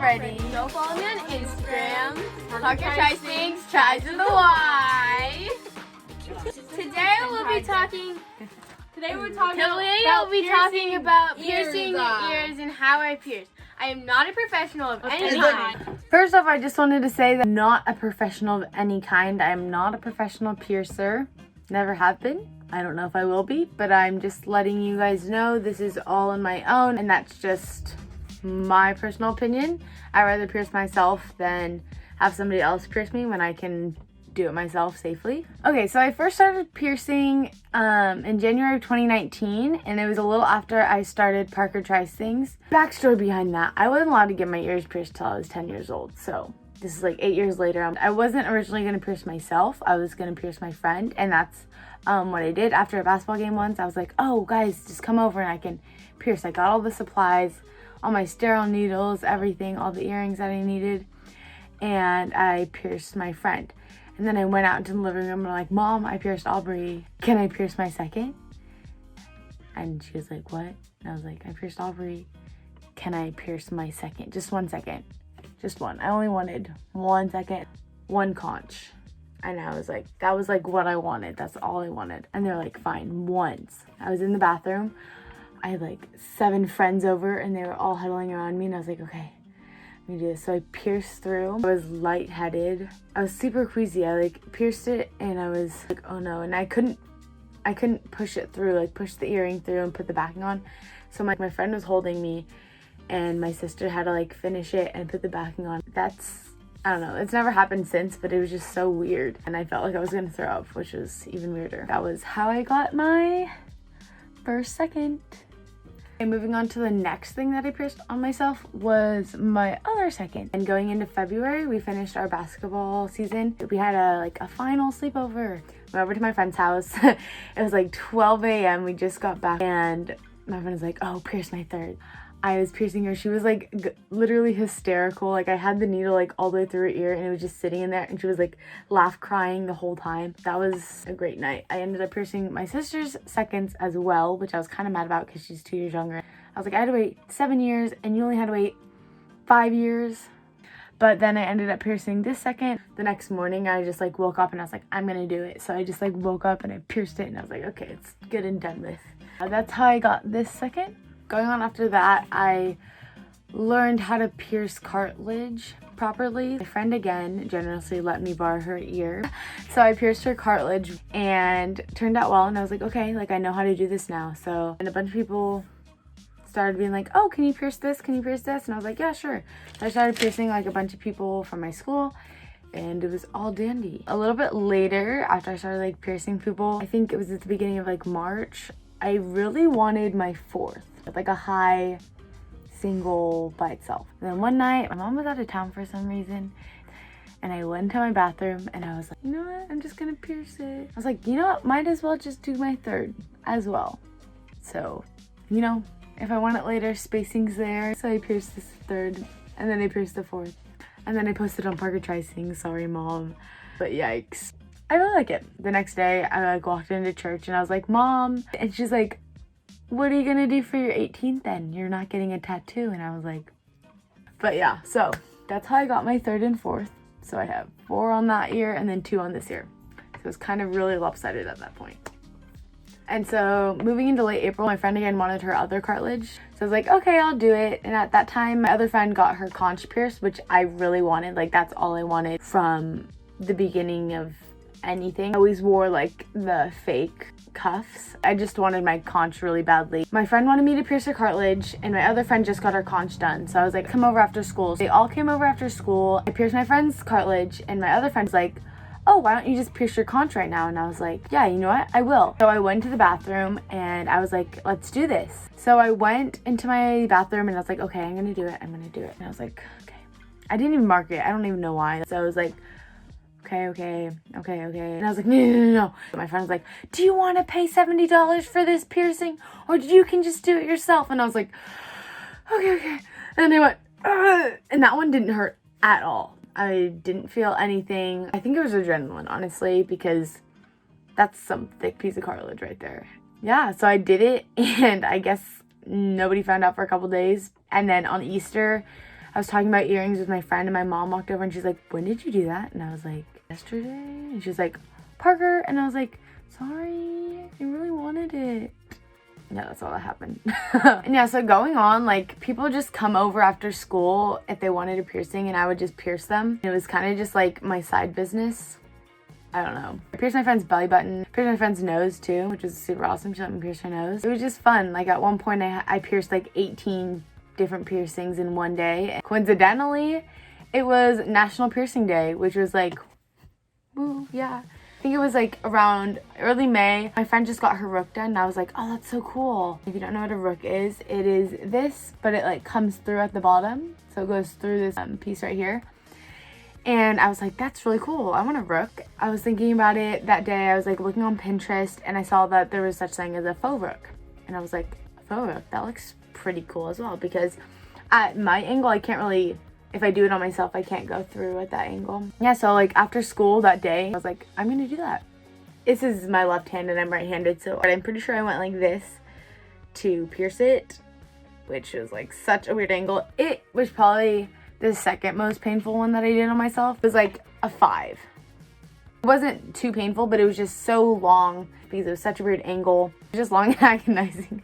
already, go follow me on Instagram. Parker Tries Things, tries with a Y. Today we'll be talking. Today we're talking about piercing ears and how I pierce. I am not a professional of any kind. First off, I just wanted to say that I'm not a professional of any kind. I am not a professional piercer. Never have been. I don't know if I will be, but I'm just letting you guys know this is all on my own, and that's just my personal opinion. I'd rather pierce myself than have somebody else pierce me when I can do it myself safely. Okay, so I first started piercing in January of 2019, and it was a little after I started Parker Tries Things. Backstory behind that, I wasn't allowed to get my ears pierced till I was 10 years old, so this is like 8 years later. I wasn't originally going to pierce myself. I was going to pierce my friend, and that's what I did. After a basketball game once, I was like, oh guys, just come over and I can pierce. I got all the supplies, all my sterile needles, everything, all the earrings that I needed, and I pierced my friend. And then I went out into the living room and I'm like, Mom, I pierced Aubrey. Can I pierce my second? And she was like, what? And I was like, I pierced Aubrey. Can I pierce my second? Just 1 second. Just one. I only wanted 1 second, one conch. And I was like, that was like what I wanted. That's all I wanted. And they're like, fine, once. I was in the bathroom. I had like 7 friends over and they were all huddling around me. And I was like, okay, let me do this. So I pierced through. I was lightheaded. I was super queasy. I like pierced it and I was like, oh no. And I couldn't push it through, like push the earring through and put the backing on. So my friend was holding me and my sister had to like finish it and put the backing on. I don't know, it's never happened since, but it was just so weird. And I felt like I was gonna throw up, which was even weirder. That was how I got my first second. And moving on to the next thing that I pierced on myself was my other second. And going into February, we finished our basketball season. We had a final sleepover. Went over to my friend's house. It was like 12 a.m. We just got back and my friend was like, oh, pierce my third. I was piercing her. She was like literally hysterical. Like I had the needle like all the way through her ear and it was just sitting in there and she was like crying the whole time. That was a great night. I ended up piercing my sister's seconds as well, which I was kind of mad about because she's 2 years younger. I was like, I had to wait 7 years and you only had to wait 5 years. But then I ended up piercing this second. The next morning I just like woke up and I was like, I'm gonna do it. So I just like woke up and I pierced it and I was like, okay, it's good and done with. That's how I got this second. Going on after that, I learned how to pierce cartilage properly. My friend again generously let me borrow her ear. So I pierced her cartilage and turned out well. And I was like, okay, like I know how to do this now. So, and a bunch of people started being like, oh, can you pierce this? Can you pierce this? And I was like, yeah, sure. So I started piercing like a bunch of people from my school and it was all dandy. A little bit later, after I started like piercing people, I think it was at the beginning of like March, I really wanted my fourth. Like a high single by itself. And then one night, my mom was out of town for some reason, and I went to my bathroom and I was like, you know what, I'm just gonna pierce it. I was like, you know what, might as well just do my third as well. So, you know, if I want it later, spacing's there. So I pierced this third, and then I pierced the fourth. And then I posted on Parker Tries Things, sorry mom. But yikes. I really like it. The next day, I like walked into church and I was like, Mom, and she's like, what are you gonna do for your 18th then? You're not getting a tattoo. And I was like, but yeah, so that's how I got my third and fourth. So I have 4 on that ear and then 2 on this ear. So it was kind of really lopsided at that point. And so moving into late April, my friend again wanted her other cartilage. So I was like, okay, I'll do it. And at that time, my other friend got her conch pierced, which I really wanted. Like that's all I wanted from the beginning of anything. I always wore like the fake cuffs. I just wanted my conch really badly. My friend wanted me to pierce her cartilage and my other friend just got her conch done. So I was like, come over after school. So they all came over after school. I pierced my friend's cartilage and my other friend's like, oh, why don't you just pierce your conch right now? And I was like, yeah, you know what? I will. So I went to the bathroom and I was like, let's do this. So I went into my bathroom and I was like, okay, I'm gonna do it. I'm gonna do it. And I was like, okay. I didn't even mark it. I don't even know why. So I was like, okay. And I was like, no. My friend was like, do you want to pay $70 for this piercing? Or you can just do it yourself? And I was like, okay. And they went, ugh. And that one didn't hurt at all. I didn't feel anything. I think it was adrenaline, honestly, because that's some thick piece of cartilage right there. Yeah, so I did it, and I guess nobody found out for a couple days. And then on Easter, I I was talking about earrings with my friend and my mom walked over and she's like, when did you do that? And I was like, yesterday. And she's like, Parker. And I was like, sorry, I really wanted it. Yeah, that's all that happened. And yeah, so going on, like, people just come over after school if they wanted a piercing and I would just pierce them. It was kind of just like my side business. I don't know. I pierced my friend's belly button, pierced my friend's nose too, which was super awesome. She let me pierce her nose. It was just fun. Like at one point I pierced like 18 different piercings in one day. And coincidentally, it was National Piercing Day, which was like, woo, yeah. I think it was like around early May. My friend just got her rook done and I was like, oh, that's so cool. If you don't know what a rook is, it is this, but it like comes through at the bottom. So it goes through this piece right here. And I was like, that's really cool. I want a rook. I was thinking about it that day. I was like looking on Pinterest and I saw that there was such thing as a faux rook. And I was like, faux rook, that looks pretty cool as well, because at my angle, I can't really, if I do it on myself, I can't go through at that angle. Yeah, so like after school that day, I was like, I'm gonna do that. This is my left hand and I'm right-handed, so I'm pretty sure I went like this to pierce it, which was like such a weird angle. It was probably the second most painful one that I did on myself. It was like a 5. It wasn't too painful, but it was just so long because it was such a weird angle. It was just long and agonizing.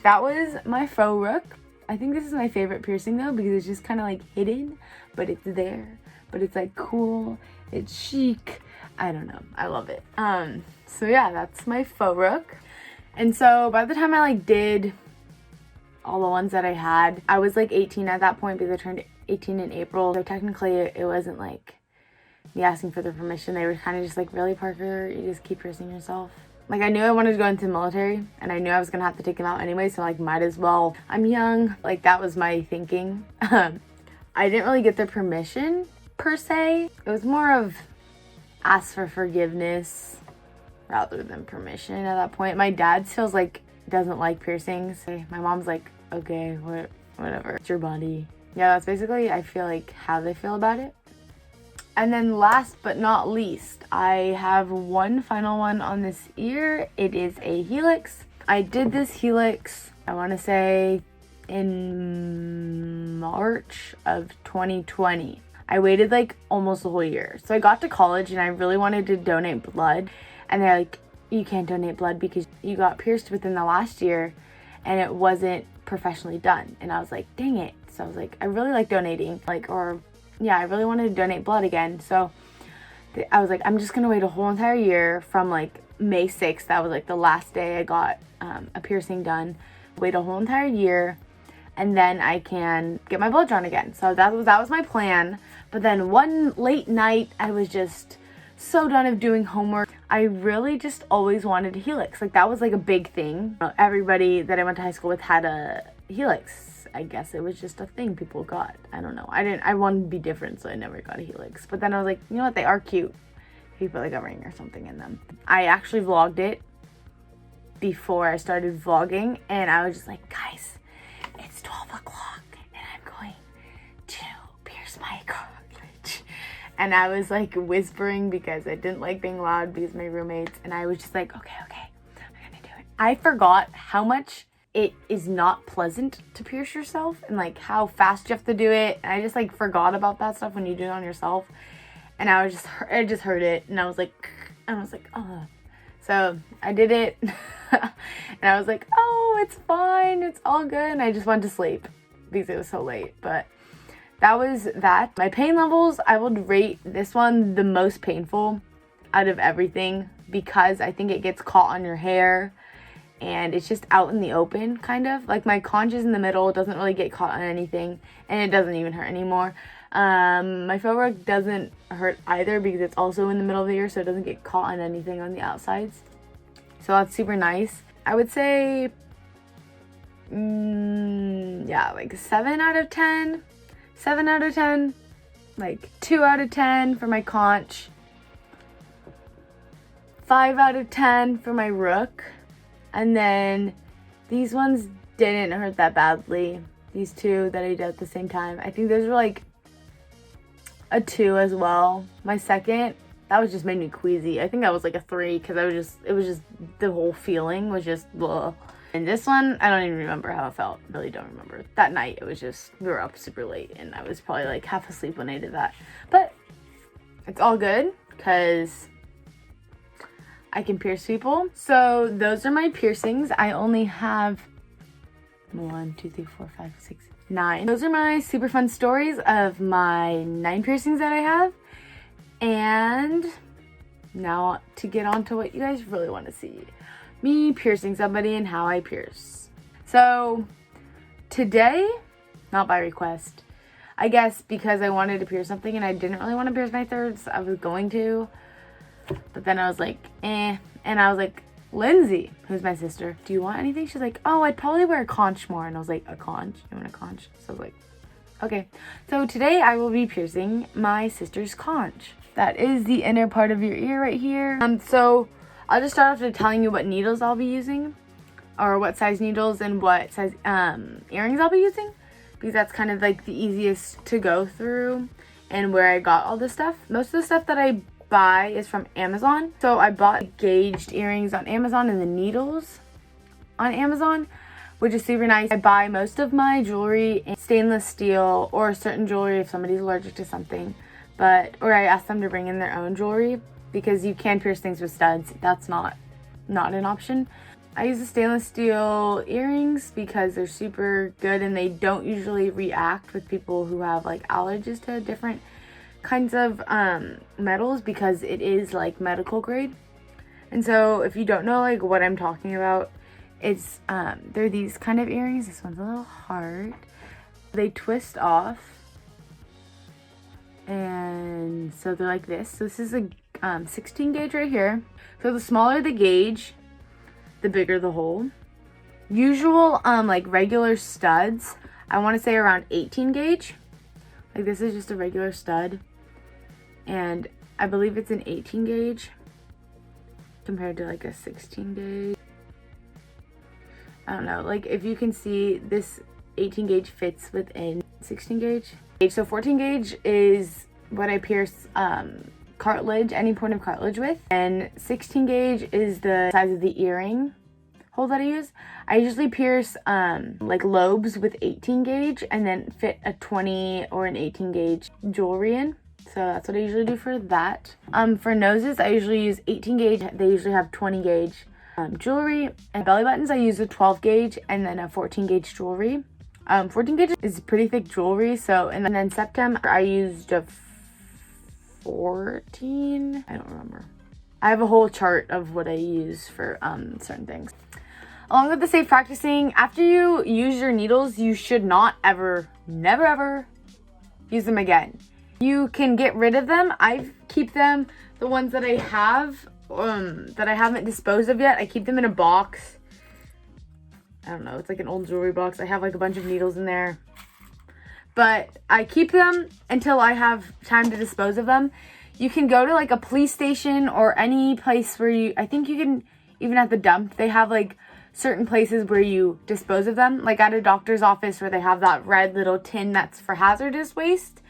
That was my faux rook. I think this is my favorite piercing though, because it's just kind of like hidden, but it's there, but it's like cool, it's chic. I don't know, I love it. So yeah, that's my faux rook. And so by the time I like did all the ones that I had, I was like 18 at that point because I turned 18 in April. So technically it wasn't like me asking for their permission. They were kind of just like, really, Parker, you just keep piercing yourself? Like, I knew I wanted to go into the military and I knew I was gonna have to take them out anyway, so like might as well. I'm young. Like, that was my thinking. I didn't really get their permission per se. It was more of ask for forgiveness rather than permission at that point. My dad feels like doesn't like piercings. My mom's like, okay, whatever, it's your body. Yeah, that's basically, I feel like, how they feel about it. And then last but not least, I have one final one on this ear. It is a helix. I did this helix, I want to say in March of 2020. I waited like almost a whole year. So I got to college and I really wanted to donate blood. And they're like, you can't donate blood because you got pierced within the last year and it wasn't professionally done. And I was like, dang it. So I was like, I really like donating, yeah, I really wanted to donate blood again. So I was like, I'm just gonna wait a whole entire year from like May 6th. That was like the last day I got a piercing done. Wait a whole entire year and then I can get my blood drawn again. So that was my plan. But then one late night, I was just so done of doing homework. I really just always wanted a helix. Like, that was like a big thing. Everybody that I went to high school with had a helix. I guess it was just a thing people got. I don't know. I wanted to be different, so I never got a helix. But then I was like, you know what? They are cute. If you put like a ring or something in them. I actually vlogged it before I started vlogging, and I was just like, guys, it's 12 o'clock, and I'm going to pierce my cartilage. And I was like whispering because I didn't like being loud because of my roommates, and I was just like, okay, I'm gonna do it. I forgot how much it is not pleasant to pierce yourself and like how fast you have to do it. And I just like forgot about that stuff when you do it on yourself. And I just heard it and I was like, oh. So I did it and I was like, oh, it's fine, it's all good. And I just went to sleep because it was so late. But that was that. My pain levels, I would rate this one the most painful out of everything because I think it gets caught on your hair. And it's just out in the open, kind of. Like, my conch is in the middle. It doesn't really get caught on anything. And it doesn't even hurt anymore. My faux rook doesn't hurt either because it's also in the middle of the ear. So it doesn't get caught on anything on the outsides. So that's super nice. I would say, yeah, like 7 out of 10. 7 out of 10. Like 2 out of 10 for my conch. 5 out of 10 for my rook. And then these ones didn't hurt that badly. These two that I did at the same time. I think those were like a 2 as well. My second, that was just made me queasy. I think that was like a 3 because it was just the whole feeling was just blah. And this one, I don't even remember how it felt. Really don't remember. That night, it was just, we were up super late and I was probably like half asleep when I did that. But it's all good because I can pierce people. So those are my piercings. I only have 1, 2, 3, 4, 5, 6, 9. Those are my super fun stories of my 9 piercings that I have. And now to get on to what you guys really want to see. Me piercing somebody and how I pierce. So today, not by request, I guess because I wanted to pierce something and I didn't really want to pierce my thirds. I was going to, but then I was like, eh. And I was like, Lindsay, who's my sister, do you want anything? She's like, oh, I'd probably wear a conch more. And I was like, a conch? You want a conch? So I was like, okay. So today I will be piercing my sister's conch. That is the inner part of your ear right here. So I'll just start off with telling you what needles I'll be using, or what size needles and what size earrings I'll be using, because that's kind of like the easiest to go through and where I got all this stuff. Most of the stuff that I buy is from Amazon. So I bought gauged earrings on Amazon and the needles on Amazon, which is super nice. I buy most of my jewelry in stainless steel or certain jewelry if somebody's allergic to something, or I ask them to bring in their own jewelry because you can pierce things with studs. That's not an option. I use the stainless steel earrings because they're super good and they don't usually react with people who have like allergies to different kinds of metals, because it is like medical grade. And so if you don't know like what I'm talking about, it's they're these kind of earrings. This one's a little hard. They twist off, and so they're like this. So this is a 16 gauge right here. So the smaller the gauge, the bigger the hole. Usual like regular studs, I want to say around 18 gauge. Like this is just a regular stud, and I believe it's an 18 gauge compared to like a 16 gauge. I don't know, like if you can see, this 18 gauge fits within 16 gauge. So 14 gauge is what I pierce cartilage, any point of cartilage with, and 16 gauge is the size of the earring hole that I use. I usually pierce like lobes with 18 gauge and then fit a 20 or an 18 gauge jewelry in. So that's what I usually do for that. For noses, I usually use 18 gauge. They usually have 20 gauge jewelry. And belly buttons, I use a 12 gauge and then a 14 gauge jewelry. 14 gauge is pretty thick jewelry. So, and then septum, I used a 14. I don't remember. I have a whole chart of what I use for certain things. Along with the safe practicing, after you use your needles, you should not ever, never ever use them again. You can get rid of them. I keep them, the ones that I have, that I haven't disposed of yet, I keep them in a box. I don't know, it's like an old jewelry box. I have like a bunch of needles in there. But I keep them until I have time to dispose of them. You can go to like a police station or any place where I think you can, even at the dump, they have like certain places where you dispose of them. Like at a doctor's office where they have that red little tin that's for hazardous waste.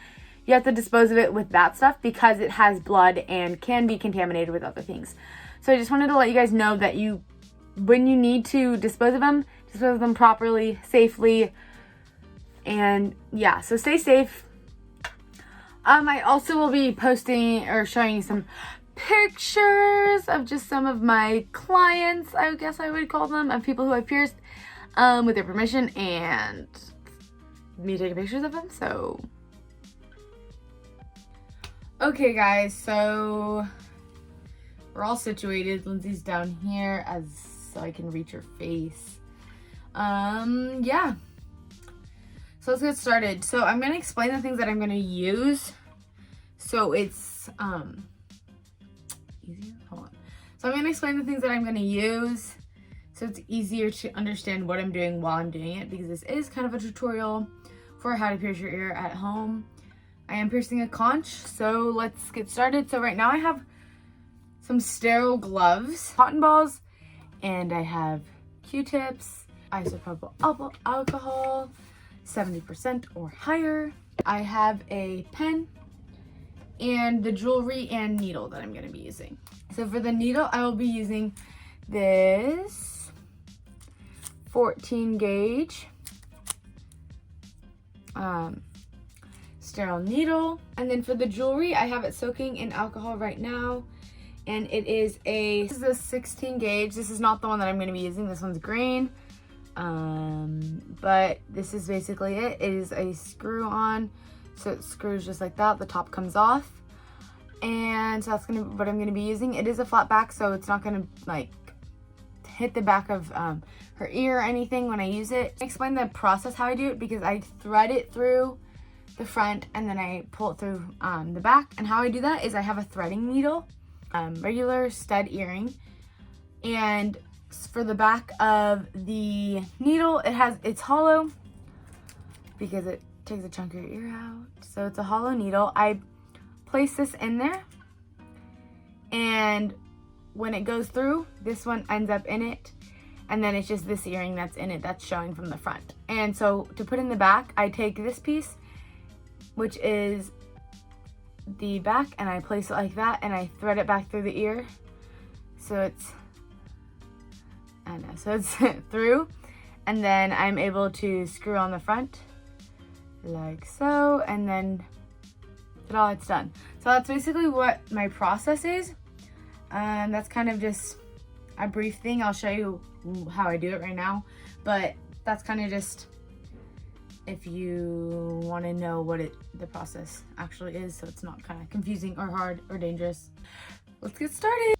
You have to dispose of it with that stuff because it has blood and can be contaminated with other things. So I just wanted to let you guys know that when you need to dispose of them properly, safely, and yeah, so stay safe. I also will be posting or showing you some pictures of just some of my clients, I guess I would call them, of people who I pierced with their permission and me taking pictures of them. So okay guys, so we're all situated. Lindsay's down here so I can reach her face. Yeah. So let's get started. So I'm gonna explain the things that I'm gonna use. So it's easier. Hold on. So I'm gonna explain the things that I'm gonna use so it's easier to understand what I'm doing while I'm doing it, because this is kind of a tutorial for how to pierce your ear at home. I am piercing a conch, so let's get started. So right now I have some sterile gloves, cotton balls, and I have Q-tips, isopropyl alcohol, 70% or higher. I have a pen and the jewelry and needle that I'm going to be using. So for the needle, I will be using this 14 gauge sterile needle. And then for the jewelry, I have it soaking in alcohol right now, and this is a 16 gauge. This is not the one that I'm going to be using. This one's green, but this is basically it. It is a screw on, so it screws just like that. The top comes off, and so that's what I'm going to be using. It is a flat back, so it's not going to like hit the back of her ear or anything when I use it. I explain the process how I do it, because I thread it through the front and then I pull it through the back. And how I do that is I have a threading needle, regular stud earring, and for the back of the needle, it's hollow because it takes a chunk of your ear out. So it's a hollow needle. I place this in there, and when it goes through, this one ends up in it, and then it's just this earring that's in it that's showing from the front. And so to put in the back, I take this piece, which is the back, and I place it like that, and I thread it back through the ear, so it's through, and then I'm able to screw on the front like so, and then it's done. So that's basically what my process is. That's kind of just a brief thing. I'll show you how I do it right now, but that's kind of just if you want to know what the process actually is, so it's not kind of confusing or hard or dangerous. Let's get started.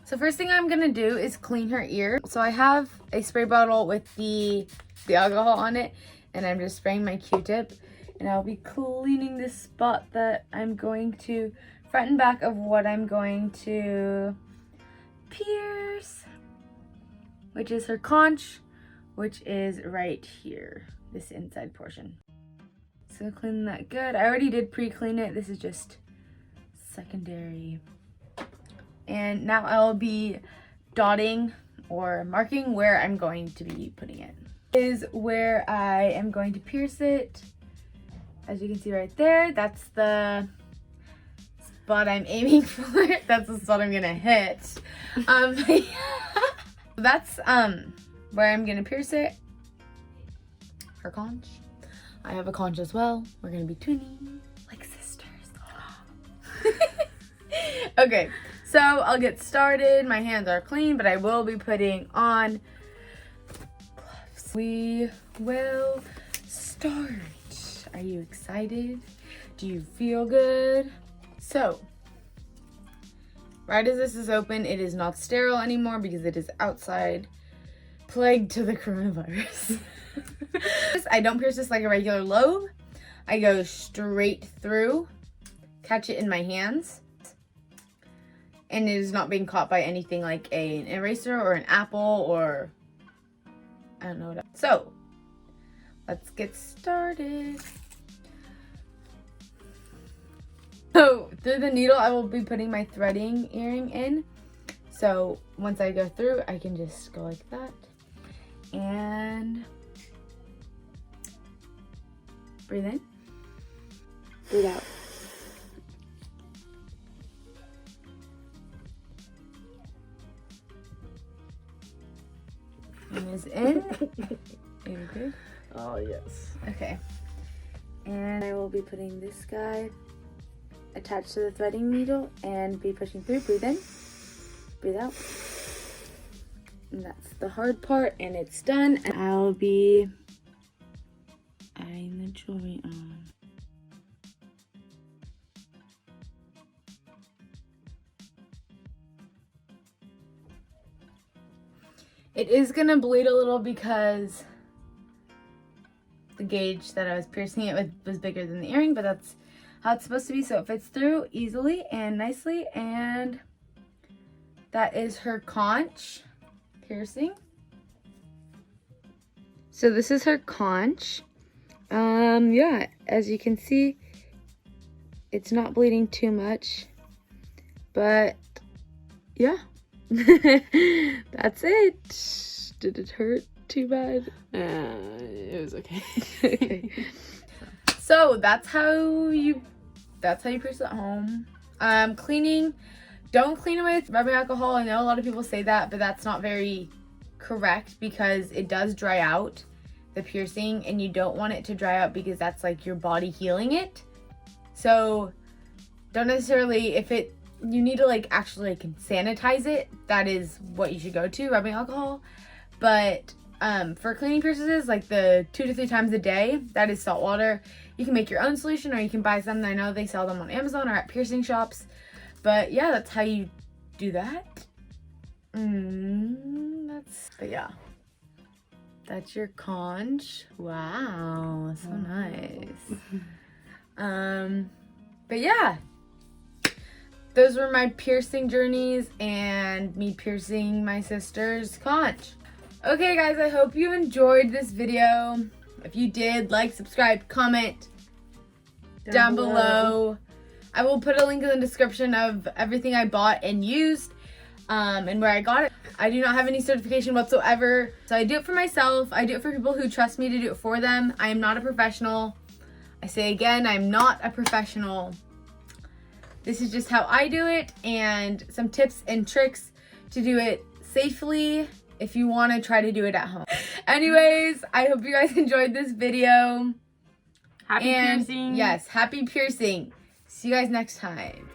So first thing I'm gonna do is clean her ear. So I have a spray bottle with the alcohol on it, and I'm just spraying my Q-tip, and I'll be cleaning this spot that I'm going to front and back of what I'm going to pierce, which is her conch, which is right here, this inside portion. So clean that good. I already did pre-clean it. This is just secondary. And now I'll be dotting or marking where I'm going to be putting it. This is where I am going to pierce it. As you can see right there, that's the spot I'm aiming for. That's the spot I'm gonna hit. That's where I'm gonna pierce it. Her conch. I have a conch as well. We're gonna be twinning like sisters. Okay, so I'll get started. My hands are clean, but I will be putting on gloves. We will start. Are you excited? Do you feel good? So, right as this is open, it is not sterile anymore because it is outside, plagued to the coronavirus. I don't pierce this like a regular lobe. I go straight through, catch it in my hands, and it is not being caught by anything like an eraser or an apple or I don't know what else. So, let's get started. So through the needle, I will be putting my threading earring in. So once I go through, I can just go like that and breathe in, breathe out. And is in. Are you good? Oh, yes. Okay. And I will be putting this guy attached to the threading needle and be pushing through. Breathe in, breathe out. And that's the hard part, and it's done. And I'll be adding the jewelry on. It is gonna bleed a little because the gauge that I was piercing it with was bigger than the earring, but that's how it's supposed to be, so it fits through easily and nicely. And that is her conch piercing. So this is her conch. Yeah, as you can see, it's not bleeding too much, but yeah. That's it. Did it hurt too bad? It was okay. Okay. So that's how you pierce at home. Cleaning, don't clean with rubbing alcohol. I know a lot of people say that, but that's not very correct because it does dry out the piercing, and you don't want it to dry out because that's like your body healing it. So don't necessarily, you need to like actually like sanitize it. That is what you should go to, rubbing alcohol. But for cleaning purposes, like the 2 to 3 times a day, that is salt water. You can make your own solution, or you can buy some. I know they sell them on Amazon or at piercing shops. But yeah, that's how you do that. But yeah, that's your conch. Wow, so nice. But yeah, those were my piercing journeys and me piercing my sister's conch. Okay guys, I hope you enjoyed this video. If you did, like, subscribe, comment down below. I will put a link in the description of everything I bought and used, and where I got it. I do not have any certification whatsoever, so I do it for myself. I do it for people who trust me to do it for them. I am not a professional. I say again, I'm not a professional. This is just how I do it, and some tips and tricks to do it safely if you want to try to do it at home. Anyways, I hope you guys enjoyed this video. Happy piercing. Yes, happy piercing. See you guys next time.